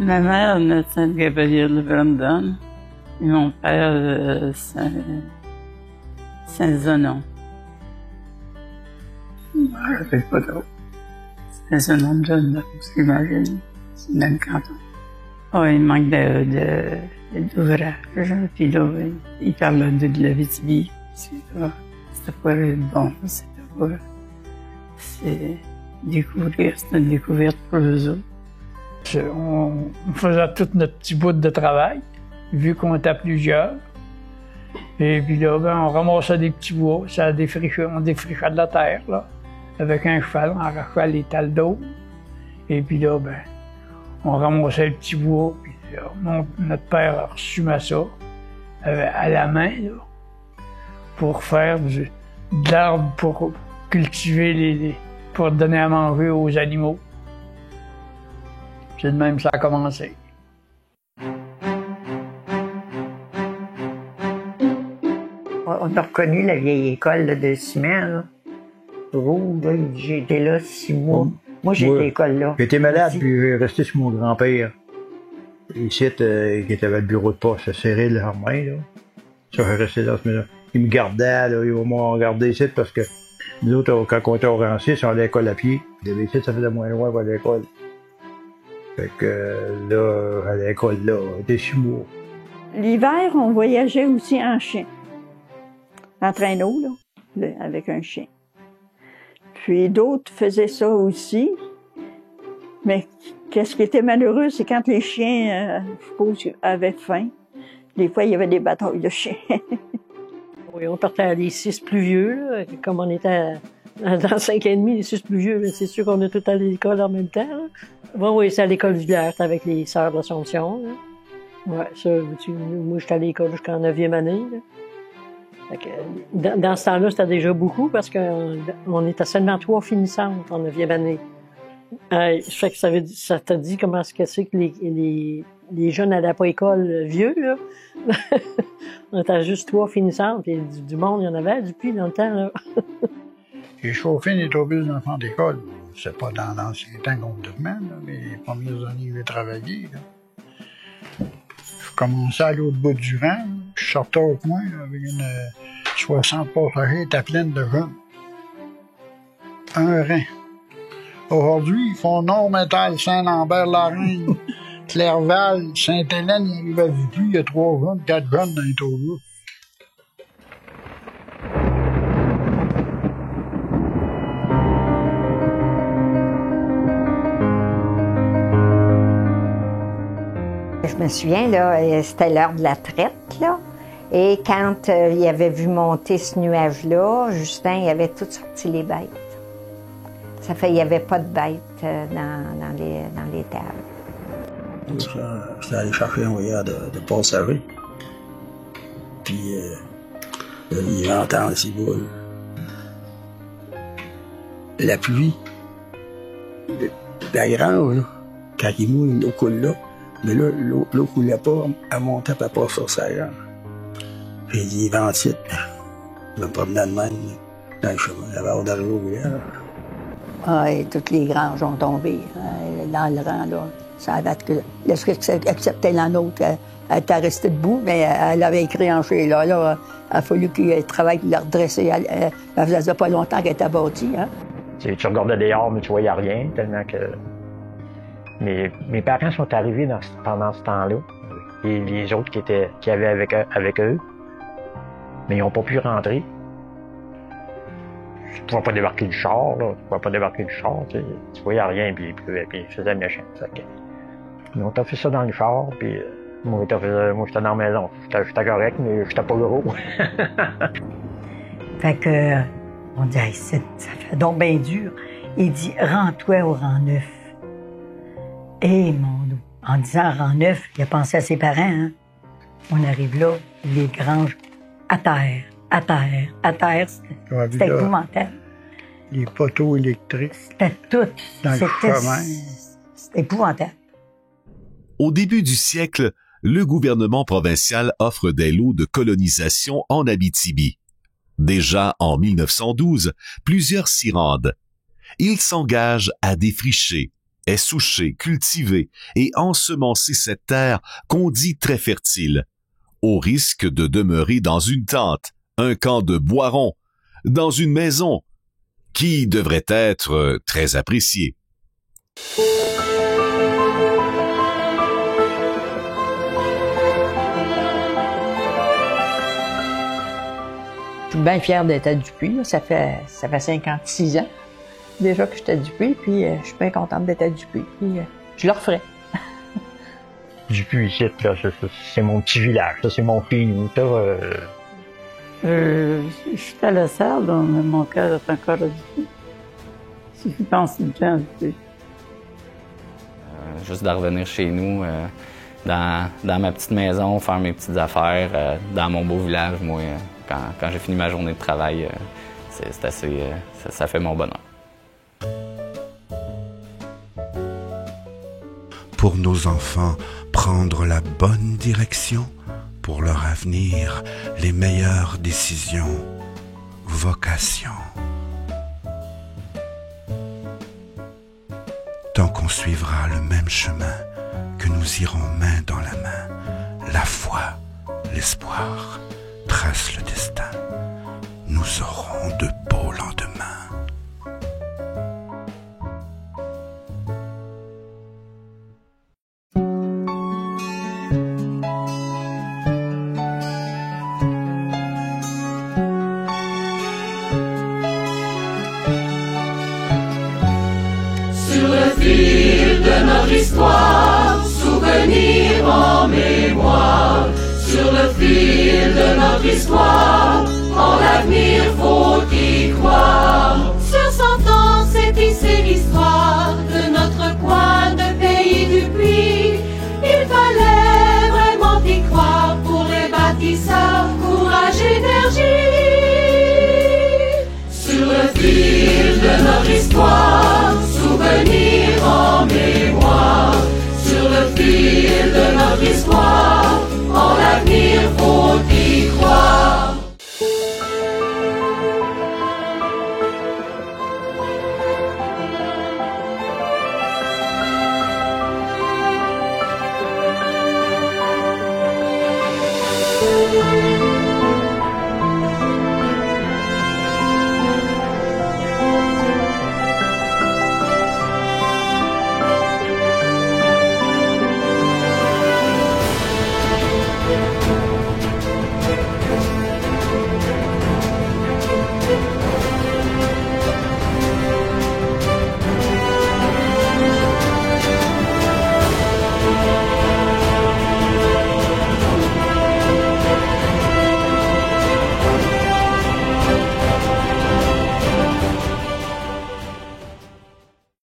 Ma mère, médecin de Gabriel de Brandon, et mon père, Saint-Zenon. Je ne rappelle pas trop. Saint-Zenon de John, j'imagine. C'est le même canton. Oh, il manque d'ouvrage. Puis là, il parle de l'Abitibi. C'était pas bon, c'était pas... C'est découvrir, c'est une découverte pour eux autres. On faisait tout notre petit bout de travail, vu qu'on était plusieurs. Et puis là, on ramassait des petits bois, on défrichait de la terre, là, avec un cheval, on arrachait les tales d'eau. Et puis là, on ramassait le petit bois, puis là, notre père a reçu ça à la main, là, pour faire de l'arbre pour cultiver, pour donner à manger aux animaux. C'est de même que ça a commencé. On a reconnu la vieille école là, de ciment, là. Rouge, là, j'ai été là 6 mois. Moi, j'ai été à l'école là. J'étais malade, puis j'ai resté chez mon grand-père. Ici, qui était à le bureau de poste à Cyril Armain, là. Ça, j'ai resté là, il me gardait, là, il m'a gardé ici parce que nous autres, quand on était au Rancis, on allait à l'école à pied. Ici, ça faisait moins loin pour aller à l'école. Fait que là, à l'école, là, on était 6 mois. L'hiver, on voyageait aussi en chien. En traîneau, là, avec un chien. Puis d'autres faisaient ça aussi. Mais qu'est-ce qui était malheureux, c'est quand les chiens, je suppose, avaient faim. Des fois, il y avait des batailles de chiens. Oui, on partait à les 6 plus vieux, là, comme on était dans 5 ans et demi, les 6 plus vieux, c'est sûr qu'on est tous allés à l'école en même temps. Là. Bon, oui, c'est à l'école du village, avec les sœurs d'Assomption. Ouais, ça, moi, j'étais à l'école jusqu'en 9e année. Là. Fait que, dans ce temps-là, c'était déjà beaucoup parce qu'on était seulement 3 finissantes en 9e année. Fait que ça t'a dit comment c'est que les jeunes n'allaient pas à l'école vieux, là. On était juste 3 finissantes, puis du monde, il y en avait depuis dans le temps, là. J'ai chauffé un autobus d'enfants d'école. C'est pas dans l'ancien temps complètement, là, mais les premières années où j'ai travaillé, là. Je commençais à aller au bout du rang, je sortais au coin avec une 60 passagers, était pleine de jeunes. Un rang. Aujourd'hui, ils font Nord-Métal, Saint-Lambert-la-Reine, Clerval, Sainte-Hélène, il n'y avait plus, il y a 3 jeunes, 4 jeunes dans l'autobus. Je me souviens, là, c'était l'heure de la traite, là. Et quand il avait vu monter ce nuage-là, Justin, il avait tout sorti les bêtes. Ça fait qu'il n'y avait pas de bêtes dans les tables. J'étais allé chercher un voyage de passagers. Puis, il entend ces boules. La pluie, la grange, là, quand il mouille, l'eau coule là. Mais là, l'eau coulait pas, elle montait pas sur sa jambe. J'ai dit, ventite, je me promenais de même, dans le chemin, la barre d'argent au village. Ah, et toutes les granges ont tombé. dans le rang, là. Ça avait que lorsqu'elle acceptait la nôtre, elle était restée debout, mais elle avait écrit en chez là. Il a fallu qu'il travaille pour la redresser. Elle faisait pas longtemps qu'elle était bâtie, hein. Tu regardais dehors, mais tu voyais rien, tellement que... Mes parents sont arrivés pendant ce temps-là. Et les autres qui avaient avec eux, mais ils n'ont pas pu rentrer. Tu ne pouvais pas débarquer du char, là. Tu pouvais pas débarquer du char, tu voyais rien, puis il pleuvait, puis il faisait méchant. Ils ont fait ça dans le char, puis moi j'étais dans la maison. J'étais correct, mais j'étais pas gros. Fait que, on dit, hey, ça fait donc bien dur. Il dit, rends-toi au rang 9. Et mon dos. En disant rang 9, il a pensé à ses parents, hein. On arrive là, les granges à terre, à terre, à terre. C'était épouvantable. Les poteaux électriques. C'était tout. Dans le chemin. C'était épouvantable. Au début du siècle, le gouvernement provincial offre des lots de colonisation en Abitibi. Déjà en 1912, plusieurs s'y rendent. Ils s'engagent à défricher, essoucher, cultiver et ensemencer cette terre qu'on dit très fertile, au risque de demeurer dans une tente, un camp de boiron, dans une maison qui devrait être très appréciée. Je suis bien fière d'être à Dupuis. Ça fait 56 ans déjà que j'étais à Dupuis, puis je suis bien contente d'être à Dupuis, puis je le referai. Dupuis, ici, là, c'est mon petit village, ça, c'est mon pays. J'étais à la salle, mais mon cœur est encore à Dupuis. Si je pense tout le temps à Dupuis. Juste de revenir chez nous, dans ma petite maison, faire mes petites affaires, dans mon beau village, moi, quand j'ai fini ma journée de travail, c'est assez, ça fait mon bonheur. Pour nos enfants, prendre la bonne direction, pour leur avenir, les meilleures décisions, vocation. Tant qu'on suivra le même chemin, que nous irons main dans la main, la foi, l'espoir, trace le destin. Nous aurons de beaux lendemains. Sur le fil de notre histoire, souvenir en mémoire. Sur le fil de notre histoire, en l'avenir faut y croire. Sur 100 ans s'est tissée l'histoire de notre coin de pays du Puy. Il fallait vraiment y croire pour les bâtisseurs, courage, énergie. Sur le fil de notre histoire, souvenir en mémoire. Sur le fil de notre histoire, en l'avenir faut y croire.